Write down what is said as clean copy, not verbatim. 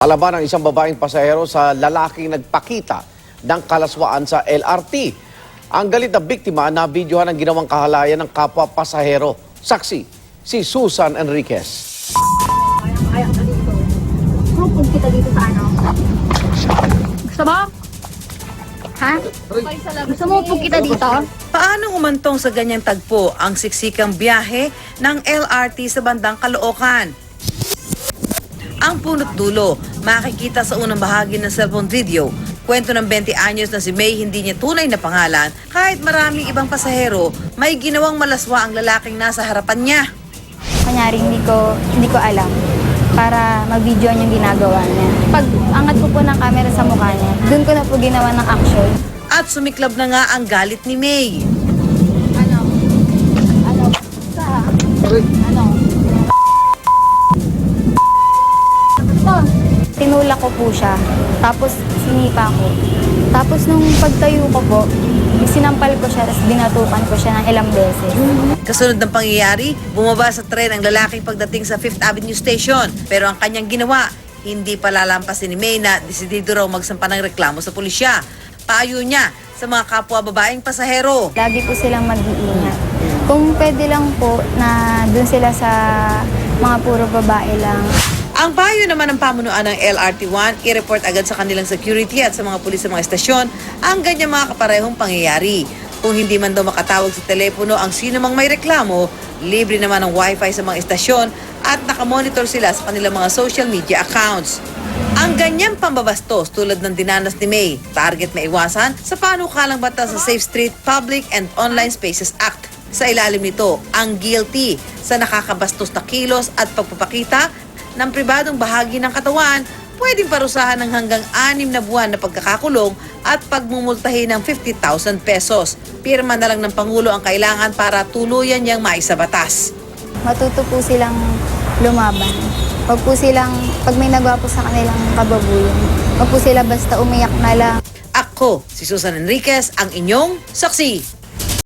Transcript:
Alaban ng isang babaeng pasahero sa lalaking nagpakita ng kalaswaan sa LRT. Ang galit na biktima na videohan ang ginawang kahalayan ng kapwa pasahero. Saksi, si Susan Enriquez. Ayaw ka dito. Rupog kita dito sa ano. Gusto mo? Ha? Gusto mo upog kita dito? Paano umantong sa ganyang tagpo ang siksikang biyahe ng LRT sa bandang Caloocan? Ang punot dulo, makikita sa unang bahagi ng cellphone video. Kwento ng 20 anyos na si May, hindi niya tunay na pangalan. Kahit maraming ibang pasahero, may ginawang malaswa ang lalaking nasa harapan niya. Kunyari, hindi ko alam para mag-video yung ginagawa niya. Pag angat ko po ng camera sa mukha niya, doon ko na po ginawa ng action. At sumiklab na nga ang galit ni May. Ano? Tinulak ko po siya, tapos sinipa ko. Tapos nung pagtayo ko po, sinampal ko siya, tapos binatukan ko siya ng ilang beses. Kasunod ng pangyayari, bumaba sa tren ang lalaking pagdating sa 5th Avenue Station. Pero ang kanyang ginawa, hindi palalampasin ni May na desidido raw magsampa ng reklamo sa pulisya. Payo niya sa mga kapwa babaeng pasahero. Lagi po silang mag-iingat. Kung pwede lang po na dun sila sa mga puro babae lang. Ang payo naman ng pamunuan ng LRT1, i-report agad sa kanilang security at sa mga pulis sa mga estasyon ang ganyan mga kaparehong pangyayari. Kung hindi man daw makatawag sa telepono ang sino mang may reklamo, libre naman ang wifi sa mga estasyon at nakamonitor sila sa kanilang mga social media accounts. Ang ganyang pambabastos tulad ng dinanas ni May, target maiwasan sa panukalang batas sa Safe Street, Public and Online Spaces Act. Sa ilalim nito, ang guilty sa nakakabastos na kilos at pagpapakita ng pribadong bahagi ng katawan, pwedeng parusahan ng hanggang 6 na buwan na pagkakakulong at pagmumultahin ng 50,000 pesos. Pirma na lang ng Pangulo ang kailangan para tuluyan niyang maisabatas. Matuto po silang lumaban. Pag may nagawa po sa kanilang kababuyan, wag po sila basta umiyak na lang. Ako, si Susan Enriquez, ang inyong saksi.